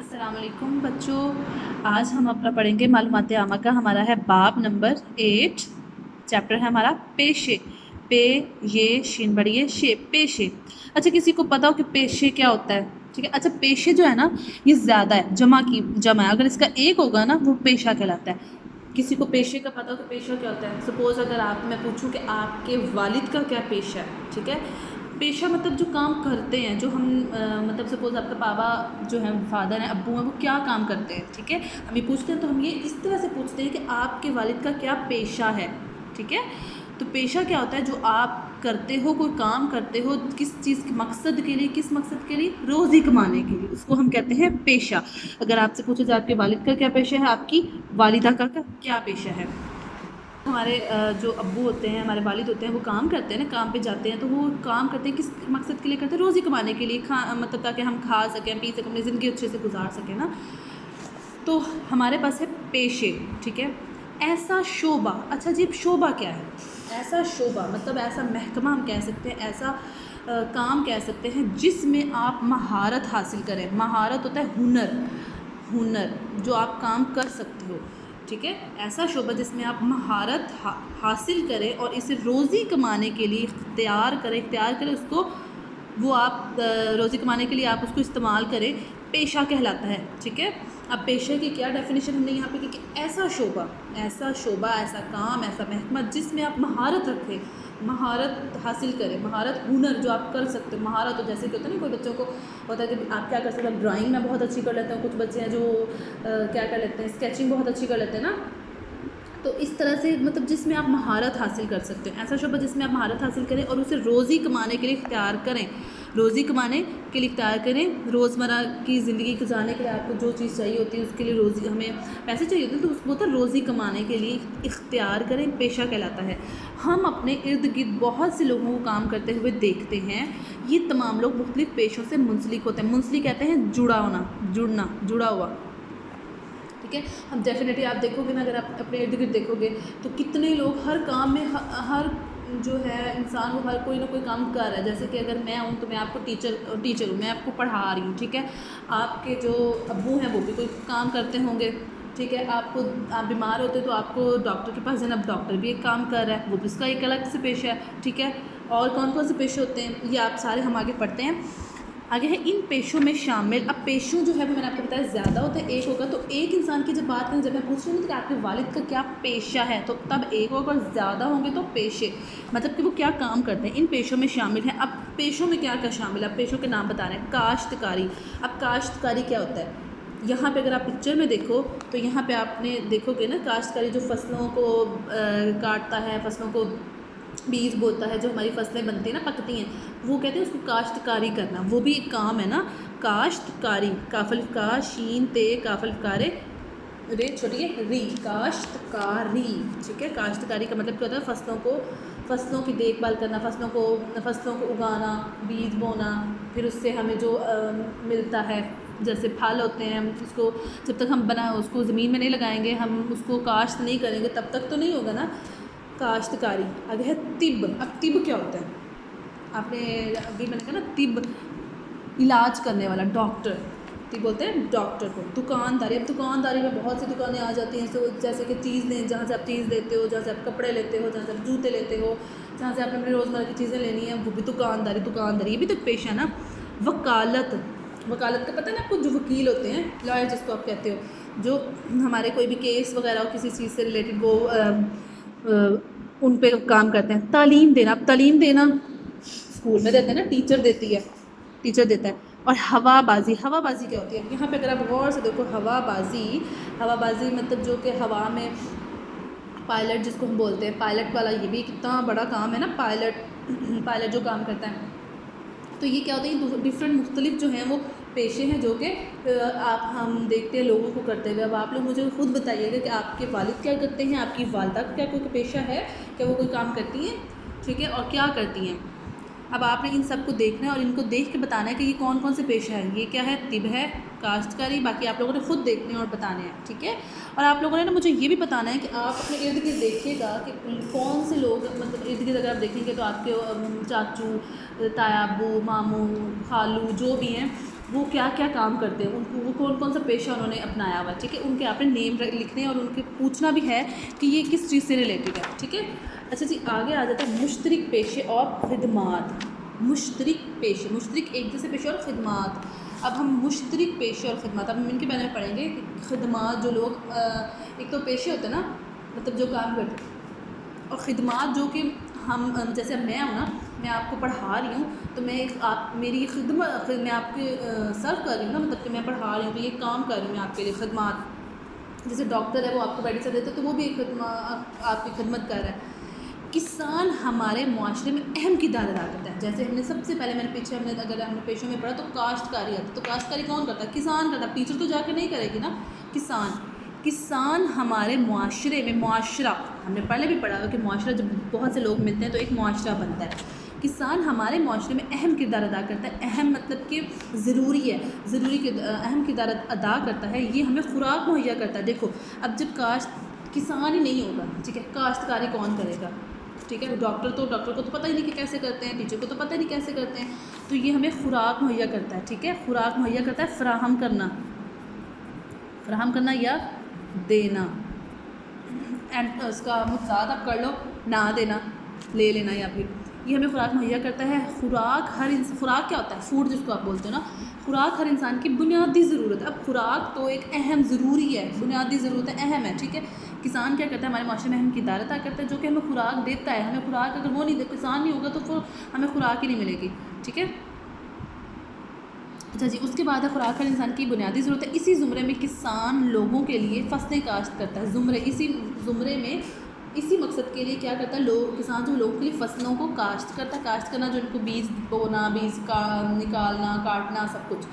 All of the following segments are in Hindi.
अस्सलाम वालेकुम बच्चों। आज हम अपना पढ़ेंगे मालूमात आमा का। हमारा है बाब नंबर 8। चैप्टर है हमारा पेशे। पे ये शीन बड़ी है शे, पेशे। अच्छा, किसी को पता हो कि पेशे क्या होता है? ठीक है। अच्छा, पेशे जो है ना, ये ज़्यादा है, जमा है। अगर इसका एक होगा ना, वो पेशा कहलाता है। किसी को पेशे का पता हो कि पेशा क्या होता है? सपोज़ अगर मैं पूछूं कि आपके वालिद का क्या पेशा है, ठीक है। पेशा मतलब जो काम करते हैं, जो हम मतलब सपोज़ आपका पापा जो है, फादर हैं, अब्बू हैं, वो क्या काम करते हैं, ठीक है। हम ये पूछते हैं तो हम ये इस तरह से पूछते हैं कि आपके वालिद का क्या पेशा है, ठीक है। तो पेशा क्या होता है? जो आप करते हो, कोई काम करते हो, किस चीज़ के मकसद के लिए, किस मकसद के लिए? रोज़ी कमाने के लिए, उसको हम कहते हैं पेशा। अगर आपसे पूछा जाए आपके वालिद का क्या पेशा है, आपकी वालिदा का क्या पेशा है। हमारे जो अब्बू होते हैं, हमारे वालिद होते हैं, वो काम करते हैं ना, काम पे जाते हैं, तो वो काम करते हैं किस मकसद के लिए करते हैं? रोज़ी कमाने के लिए, मतलब ताकि हम खा सकें, पी सकें, अपनी ज़िंदगी अच्छे से गुजार सकें ना। तो हमारे पास है पेशे, ठीक है। ऐसा शोबा। अच्छा जी, शोबा क्या है? ऐसा शोबा मतलब ऐसा महकमा हम कह सकते हैं, ऐसा काम कह सकते हैं जिसमें आप महारत हासिल करें। महारत होता है हुनर, हुनर जो आप काम कर सकते हो, ठीक है। ऐसा शोबा जिसमें आप महारत हासिल करें और इसे रोज़ी कमाने के लिए इख्तियार करें उसको, वो आप रोज़ी कमाने के लिए आप उसको इस्तेमाल करें, पेशा कहलाता है, ठीक है। अब पेशे की क्या डेफिनेशन हमने यहाँ पे की कि ऐसा शोबा, ऐसा काम, ऐसा महकमा जिसमें आप महारत रखें, महारत हासिल करें, महारत हुनर जो आप कर सकते हो। महारत तो जैसे कि होता है ना, कोई बच्चों को होता है कि आप क्या कर सकते हैं, ड्राइंग में बहुत अच्छी कर लेते हैं, कुछ बच्चे हैं जो क्या कर लेते हैं, स्केचिंग बहुत अच्छी कर लेते हैं ना। तो इस तरह से मतलब जिसमें आप महारत हासिल कर सकते हैं, ऐसा शोबा जिसमें आप महारत हासिल करें और उसे रोज़ी कमाने के लिए इख्तियार करें, रोज़ी कमाने के लिए इख्तियार करें। रोज़मर्रा की ज़िंदगी गुजारने के लिए आपको जो चीज़ चाहिए होती है, उसके लिए रोज़ी, हमें पैसे चाहिए होते हैं, तो उसको तो रोज़ी कमाने के लिए इख्तियार करें, पेशा कहलाता है। हम अपने इर्द गिर्द बहुत से लोगों को काम करते हुए देखते हैं। ये तमाम लोग मुख्तलिफ़ पेशों से मुंसलिक होते हैं। मुंसलिक कहते हैं जुड़ा होना, जुड़ना, जुड़ा हुआ, ठीक है। हम डेफिनेटली आप देखोगे ना, अगर आप अपने इर्द गिर्द देखोगे तो कितने लोग हर काम में, हर जो है इंसान, वो हर कोई ना कोई काम कर रहा है। जैसे कि अगर मैं हूँ तो मैं आपको टीचर हूँ, मैं आपको पढ़ा रही हूँ, ठीक है। आपके जो अब्बू हैं वो भी कोई काम करते होंगे, ठीक है। आप बीमार होते तो आपको डॉक्टर के पास जाना, अब डॉक्टर भी एक काम कर रहा है, वो भी उसका एक अलग से पेशा है, ठीक है। और कौन कौन से पेशे होते हैं, ये आप सारे हम आगे पढ़ते हैं। आगे है इन पेशों में शामिल। अब पेशों जो है वो मैंने आपको बताया ज़्यादा होता है, एक होगा। तो एक इंसान की जब बात करें, जब मैं पूछ रही हूँ कि आपके वालिद का क्या पेशा है, तो तब एक होगा, और ज़्यादा होंगे तो पेशे, मतलब कि वो क्या काम करते हैं, इन पेशों में शामिल हैं। अब पेशों में क्या क्या शामिल है, अब पेशों के नाम बता रहे हैं। काश्तकारी। अब काश्तकारी क्या होता है? यहाँ पे अगर आप पिक्चर में देखो तो यहाँ पे आपने देखोगे ना, काश्तकारी जो फसलों को काटता है, फसलों को बीज बोता है, जो हमारी फसलें बनती हैं ना, पकती हैं, वो कहते हैं उसको काश्तकारी करना। वो भी एक काम है ना, काश्तकारी। काफल का शीन ते काफल कारे रे छोटी है री, काश्तकारी, ठीक है। काश्तकारी का मतलब क्या होता है? फसलों की देखभाल करना, फसलों को उगाना, बीज बोना, फिर उससे हमें जो मिलता है, जैसे फल होते हैं, उसको जब तक हम उसको ज़मीन में नहीं लगाएंगे, हम उसको काश्त नहीं करेंगे, तब तक तो नहीं होगा ना। काश्तकारी। आगे है तिब। अब तिब क्या होता है? आपने अभी मैंने कहा ना, तिब इलाज करने वाला, डॉक्टर, तिब बोलते हैं डॉक्टर को। दुकानदारी। अब दुकानदारी में बहुत सी दुकानें आ जाती हैं, तो जैसे कि चीज़ लें, जहाँ से आप चीज़ लेते हो, जहाँ से आप कपड़े लेते हो, जहाँ से आप जूते लेते हो, जहाँ से आपने अपनी रोज़मर्रा की चीज़ें लेनी है, वो भी दुकानदारी, ये भी तो एक पेशा ना। वकालत। वकालत का पता है ना आपको, जो वकील होते हैं, लॉयर जिसको आप कहते हो, जो हमारे कोई भी केस वगैरह हो किसी चीज़ से रिलेटेड, वो उन पे काम करते हैं। तालीम देना। अब तालीम देना स्कूल में देते हैं ना, टीचर देता है। और हवाबाजी। हवाबाजी क्या होती है? यहाँ पे अगर आप गौर से देखो, हवाबाजी मतलब जो कि हवा में पायलट जिसको हम बोलते हैं, पायलट वाला, ये भी कितना बड़ा काम है ना, पायलट जो काम करता है। तो ये क्या होता है, डिफरेंट मुख्तलिफ जो हैं वो पेशे हैं, जो कि हम देखते हैं लोगों को करते हुए। अब आप लोग मुझे खुद बताइएगा कि आपके वालिद क्या करते हैं, आपकी वालदा का क्या कोई पेशा है, क्या वो कोई काम करती हैं, ठीक है, और क्या करती हैं। अब आपने इन सब को देखना है और इनको देख के बताना है कि ये कौन कौन से पेशा है। ये क्या है? तिब है, काश्तकारी। बाकी आप लोगों ने खुद देखने और बताने हैं, ठीक है। और आप लोगों ने ना मुझे ये भी बताना है कि आप अपने इर्द गिर्द देखिएगा कि कौन से लोग, मतलब इर्द गिर्द अगर आप देखेंगे तो आपके चाचू, ताया, अब्बू, मामू, खालू जो भी हैं, वो क्या क्या काम करते हैं, उनको वो कौन कौन सा पेशा उन्होंने अपनाया हुआ है, ठीक है। उनके आपने नेम लिखने हैं और उनके पूछना भी है कि ये किस चीज़ से रिलेटेड है, ठीक है। अच्छा जी, आगे आ जाता है मुश्तरिक पेशे और खिदमात। मुश्तरिक पेशे, मुश्तरिक एक जैसे पेशे और खिदमात। अब हम मुश्तरिक पेशे और खिदमात, अब हम इनके बारे में पढ़ेंगे कि खिदमात जो लोग एक तो पेशे होते हैं ना, मतलब जो काम करते हैं, और खिदमात जो कि हम जैसे अब मैं हूँ ना, मैं आपको पढ़ा रही हूँ तो मैं एक आप मेरी खिदमत मैं आपके सर्व कर रही हूँ ना, मतलब कि मैं पढ़ा रही हूँ तो ये काम कर रही हूँ मैं आपके लिए खिदमात। जैसे डॉक्टर है वो आपको मेडिसिन देते तो वो भी एक खिदमत आपकी खिदमत कर रहा है। किसान हमारे मुआशरे में अहम किरदार अदा करता है। जैसे हमने सबसे पहले मैंने पीछे हमने अगर हमने पेशों में पढ़ा तो काश्तकारी आता है, तो काश्तकारी कौन करता है? किसान करता है। टीचर तो जाकर नहीं करेगी ना, किसान। किसान हमारे मुआशरे में, मुआशरा हमने पहले भी पढ़ा कि मुआशरा जब बहुत से लोग मिलते हैं तो एक मुआशरा बनता है। किसान हमारे मुआशरे में अहम किरदार अदा करता है। अहम मतलब कि ज़रूरी है, अहम किरदार अदा करता है। ये हमें खुराक मुहैया करता है। देखो अब जब किसान ही नहीं होगा, ठीक है, काश्तकारी कौन करेगा, ठीक है। डॉक्टर को तो पता ही नहीं कि कैसे करते हैं, टीचर को तो पता ही नहीं कैसे करते हैं, तो ये हमें खुराक मुहैया करता है, ठीक है। खुराक मुहैया करता है, फराहम करना या देना, एंड उसका मुताद आप कर लो, ना देना, ले लेना, या फिर ये हमें खुराक मुहैया करता है। खुराक क्या होता है? फूड जिसको आप बोलते हो ना, खुराक हर इंसान की बुनियादी ज़रूरत है। अब खुराक तो एक अहम ज़रूरी है, बुनियादी ज़रूरत है, अहम है, ठीक है। किसान क्या करता है? हमारे माशरे में अहम किरदार अदा करता है, जो कि हमें खुराक देता है। हमें खुराक अगर वो नहीं दे, किसान नहीं होगा तो फिर हमें खुराक ही नहीं मिलेगी, ठीक है। अच्छा जी, उसके बाद है खुराक हर इंसान की बुनियादी ज़रूरत है। इसी ज़ुमरे में किसान लोगों के लिए फसलें काश्त करता है। इसी ज़ुमरे में इसी मकसद के लिए क्या करता है? किसान जो लोगों के लिए फसलों को काश्त करता है। काश्त करना जो उनको बीज बोना, बीज का निकालना, काटना, सब कुछ।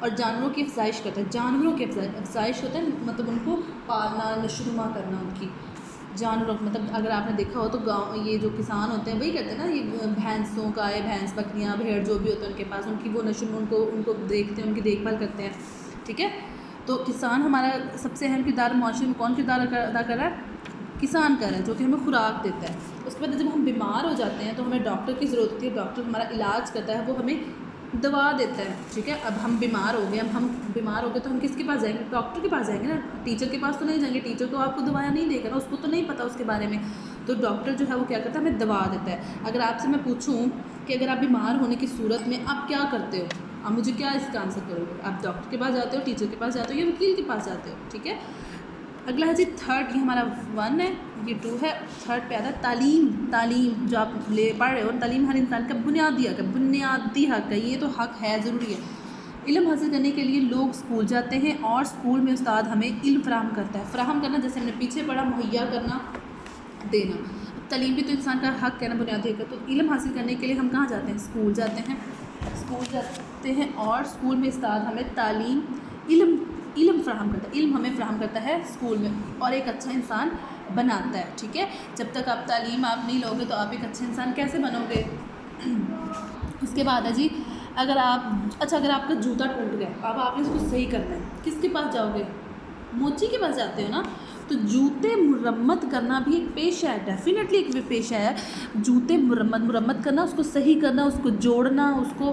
और जानवरों की अफजाइश करता है। जानवरों की अफजाइश होता है मतलब उनको पालना, नशोनुमा करना उनकी। जानवरों मतलब अगर आपने देखा हो तो गाँव ये जो किसान होते हैं वही करते हैं ना, ये भैंसों का है, भैंस, बकरियाँ, भेड़ जो भी होते हैं उनके पास, उनकी वो उनको देखते हैं, उनकी देखभाल करते हैं, ठीक है। तो किसान हमारा सबसे अहम किरदार मुआशरे में कौन किरदार अदा कर रहा है? किसान कर रहा है, जो कि हमें खुराक देता है। उसके बाद जब हम बीमार हो जाते हैं तो हमें डॉक्टर की ज़रूरत होती है। डॉक्टर हमारा इलाज करता है, वो हमें दवा देता है, ठीक है। अब हम बीमार हो गए, अब हम बीमार हो गए तो हम किसके पास जाएंगे? डॉक्टर के पास जाएंगे ना, टीचर के पास तो नहीं जाएंगे। टीचर तो आपको दवाया नहीं देगा ना, उसको तो नहीं पता उसके बारे में। तो डॉक्टर जो है वो क्या करता है? हमें दवा देता है। अगर आपसे मैं पूछूँ कि अगर आप बीमार होने की सूरत में आप क्या करते हो, आप मुझे क्या इसका आंसर करोगे? आप डॉक्टर के पास जाते हो, टीचर के पास जाते हो, या वकील के पास जाते हो, ठीक है। अगला है जी थर्ड, ये हमारा 1 है, ये 2 है। थर्ड पे आता है तालीम जो आप पढ़ रहे हो। तालीम हर इंसान का बुनियादी हक है। ये तो हक है, ज़रूरी है। इल्म हासिल करने के लिए लोग स्कूल जाते हैं और स्कूल में उस्ताद हमें इल्म फराहम करता है। फराहम करना जैसे हमने पीछे पढ़ा, मुहैया करना, देना। तालीम भी तो इंसान का हक है ना, बुनियादी हक है। तो इल्म हासिल करने के लिए हम कहाँ जाते हैं? स्कूल जाते हैं और स्कूल में उस्ताद हमें तालीम, इल्म फ़राहम करता है। इल्म हमें फ़राहम करता है स्कूल में और एक अच्छा इंसान बनाता है, ठीक है। जब तक आप तालीम आप नहीं लोगे तो आप एक अच्छे इंसान कैसे बनोगे? उसके बाद है जी, अगर आपका जूता टूट गया, अब आपने उसको सही करना है, किसके पास जाओगे? मोची के पास जाते हो ना। तो जूते मुरम्मत करना भी एक पेशा है, डेफिनेटली एक पेशा है। जूते मुरम्मत करना, उसको सही करना, उसको जोड़ना, उसको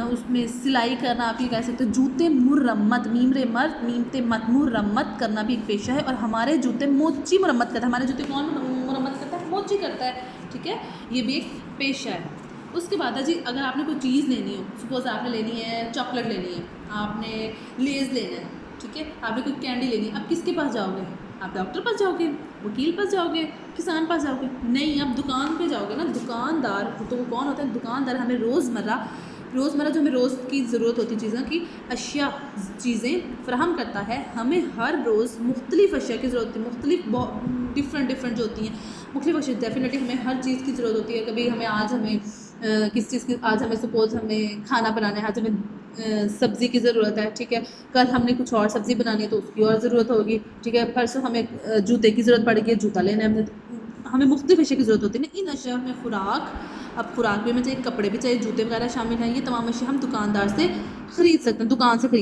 उसमें सिलाई करना, आप ये कह सकते हो। जूते मुरम्मत, मीम रे मत, मीम ते मत, मुरम्मत करना भी एक पेशा है। और हमारे जूते मोची मुरम्मत करता है। हमारे जूते कौन मुरम्मत करता है? मोची करता है, ठीक है। ये भी एक पेशा है। उसके बाद है जी, अगर आपने कोई चीज़ लेनी हो, सपोज़ आपने लेनी है चॉकलेट लेनी है, आपने लेज़ लेना है, ठीक है, आपने कोई कैंडी लेनी है, आप किसके पास जाओगे? आप डॉक्टर पास जाओगे, वकील पास जाओगे, किसान पास जाओगे? नहीं, आप दुकान पे जाओगे ना। दुकानदार तो वो कौन होता है? दुकानदार हमें रोज़मर्रा जो हमें रोज़ की ज़रूरत होती है चीज़ों की, चीज़ें फ़राहम करता है। हमें हर रोज़ मुख्तलिफ़ अशिया की ज़रूरत होती है, डिफरेंट जो होती हैं मुख्तलिफ़ अशिया। डेफिनेटली हमें हर चीज़ की ज़रूरत होती है। कभी किस चीज़ की, आज हमें सपोज़ हमें खाना बनाना है, आज हमें सब्ज़ी की ज़रूरत है, ठीक है। कल हमने कुछ और सब्ज़ी बनानी है तो उसकी और ज़रूरत होगी, ठीक है। परसों हमें जूते की ज़रूरत पड़ेगी, जूता लेना है हमें मुख्तलिफ़ अशिया की ज़रूरत होती है ना। इन अशिया में खुराक भी हमें चाहिए, कपड़े भी चाहिए, जूते वगैरह शामिल हैं। ये तमाम अशिया हम दुकान से ख़रीद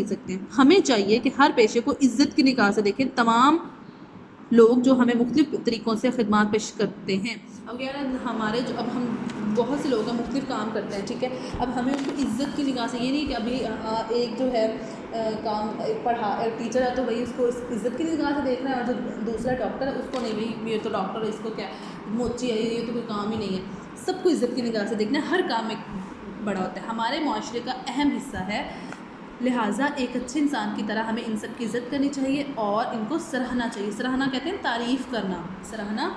सकते हैं। हमें चाहिए कि हर पेशे को इज़्ज़त की निगाह से देखें। तमाम लोग जो हमें मुख्तलिफ़ तरीक़ों से खिदमत पेश करते हैं अब यार हमारे जो अब हम बहुत से लोग हैं मुख्तलिफ काम करते हैं, ठीक है। अब हमें उनको इज़्ज़त की निगाह से, ये नहीं कि अभी एक जो है काम एक पढ़ा टीचर है तो भाई उसको इज़्ज़त की निगाह से देखना है, और जो दूसरा डॉक्टर है उसको नहीं, भाई ये तो डॉक्टर है, इसको क्या मोची है, ये तो कोई काम ही नहीं है। सबको इज़्ज़त की निगाह से देखना है, हर काम में बड़ा होता है, हमारे माशरे का अहम हिस्सा है। लिहाजा एक अच्छे इंसान की तरह हमें इन सब की इज़्ज़त करनी चाहिए और इनको सराहना चाहिए। सराहना कहते हैं तारीफ़ करना, सराहना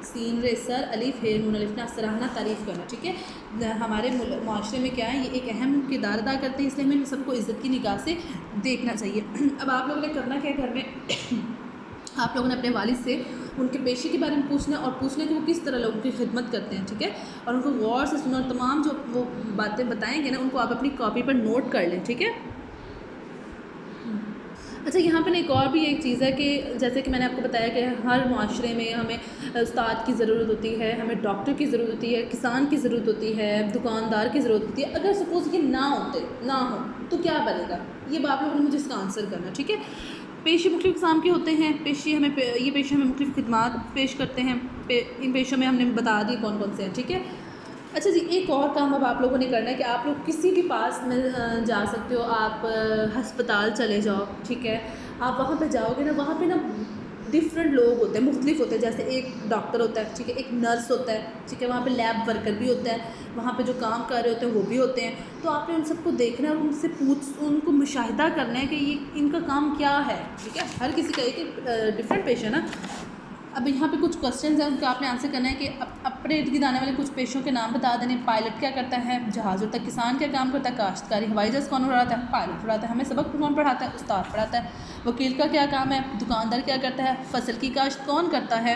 सीन रेसर अलिफ हे नून अलिफ ना, सराहना तारीफ़ करना, ठीक है। हमारे माशरे में क्या है, ये एक अहम किरदार अदा करते हैं, इसलिए हमें सबको इज़्ज़त की निगाह से देखना चाहिए। अब आप लोगों ने करना क्या है घर में आप लोगों ने अपने वालिद से उनके पेशे के बारे में पूछना और पूछना कि वो किस तरह लोगों की खिदमत करते हैं, ठीक है। और उनको गौर से सुना और तमाम जो वो बातें बताएंगे ना उनको आप अपनी कॉपी पर नोट कर लें, ठीक है। अच्छा, यहाँ पे ना एक और भी एक चीज़ है कि जैसे कि मैंने आपको बताया कि हर माशरे में हमें उस्ताद की ज़रूरत होती है, हमें डॉक्टर की ज़रूरत होती है, किसान की ज़रूरत होती है, दुकानदार की ज़रूरत होती है। अगर सपोज़ ये ना हो तो क्या बनेगा, ये आप लोगों ने मुझे इसका आंसर करना, ठीक है। पेशे मुख्तलिफ़ किस्म के होते हैं, पेशे हमें मुख्तलिफ़ खिदमात पेश करते हैं। इन पेशों में हमने बता दी कौन कौन से हैं, ठीक है। अच्छा जी, एक और काम अब आप लोगों ने करना है कि आप लोग किसी भी पास में जा सकते हो, आप हस्पताल चले जाओ, ठीक है। आप वहाँ पे जाओगे ना, वहाँ पे ना डिफरेंट लोग होते हैं, मुख्तलिफ होते हैं। जैसे एक डॉक्टर होता है, ठीक है, एक नर्स होता है, ठीक है, वहाँ पे लैब वर्कर भी होता है, वहाँ पे जो काम कर रहे होते हैं वो भी होते हैं। तो आपने उन सबको देखना है और उनसे उनको मुशाहिदा करना है कि ये इनका काम क्या है, ठीक है। हर किसी का एक डिफरेंट पेशा है ना। अब यहाँ पे कुछ क्वेश्चंस हैं, उनका आपने आंसर करना है कि अपने इर्द गिर्द आने वाले कुछ पेशों के नाम बता देने। पायलट क्या करता है, जहाज़ उड़ता है। किसान क्या काम करता है, काश्तकारी। हवाई जहाज़ कौन उड़ाता है, पायलट उड़ाता है। हमें सबक कौन पढ़ाता है, उस्ताद पढ़ाता है। वकील का क्या काम है, दुकानदार क्या करता है। फसल की काश्त कौन करता है,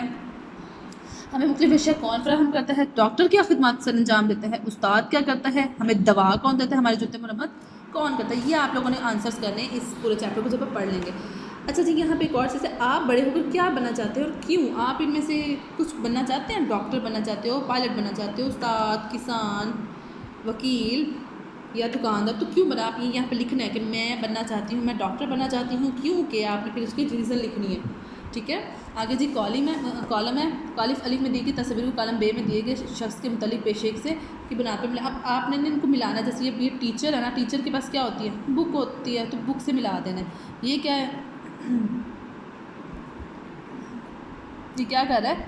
हमें मुख्तलिफ विषय कौन फराहम करता है। डॉक्टर क्या खिदमत सर अंजाम देता है, उस्ताद क्या करता है। हमें दवा कौन देता है, हमारे जूते मरम्मत कौन करता है। ये आप लोगों ने आंसर्स करने इस पूरे चैप्टर को जब आप पढ़ लेंगे। अच्छा जी, यहाँ पे एक और चीज़ है, आप बड़े होकर क्या बनना चाहते हो और क्यों। आप इनमें से कुछ बनना चाहते हैं, डॉक्टर बनना चाहते हो, पायलट बनना चाहते हो, उस्ताद, किसान, वकील या दुकानदार, तो क्यों बना। आप ये यहाँ पे लिखना है कि मैं बनना चाहती हूँ, मैं डॉक्टर बनना चाहती हूँ, क्यों के आपने फिर उसकी रीज़न लिखनी है, ठीक है। आगे जी कॉलम है कालिफ अलिफ में दी गई तस्वीर को कॉलम बे में दिए गए शख्स के मुतालिक पेशे से की बुना पर मिला। अब आपने इनको मिलाना, जैसे ये टीचर है ना, टीचर के पास क्या होती है, बुक होती है, तो बुक से मिला देना। ये क्या है, ये क्या कर रहा है,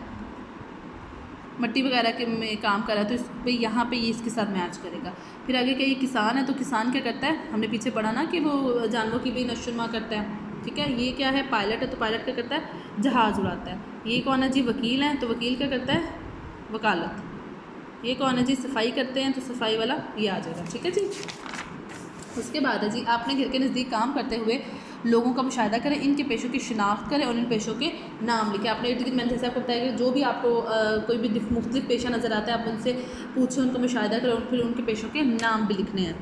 मिट्टी वगैरह के में काम कर रहा है, तो इस पे यहाँ पे ये इसके साथ मैच करेगा। फिर आगे क्या, ये किसान है, तो किसान क्या करता है, हमने पीछे पढ़ा ना कि वो जानवरों की भी नशोनुमा करता है, ठीक है। ये क्या है, पायलट है, तो पायलट क्या करता है, जहाज़ उड़ाता है। ये कौन है जी, वकील है, तो वकील क्या करता है, वकालत। ये कौन है जी, सफाई करते हैं, तो सफाई वाला ये आ जाएगा, ठीक है जी। उसके बाद है जी, आपने घर के नज़दीक काम करते हुए लोगों का मुशाहिदा करें, इनके पेशों की शिनाख्त करें और इन पेशों के नाम लिखें। आपने इर्द गिर्द मैंने जैसे आपको बताया कि जो भी आपको कोई भी मुख्तलिफ पेशा नज़र आता है, आप उनसे पूछें, उनका मुशाहिदा करें और फिर उनके पेशों के नाम भी लिखने हैं।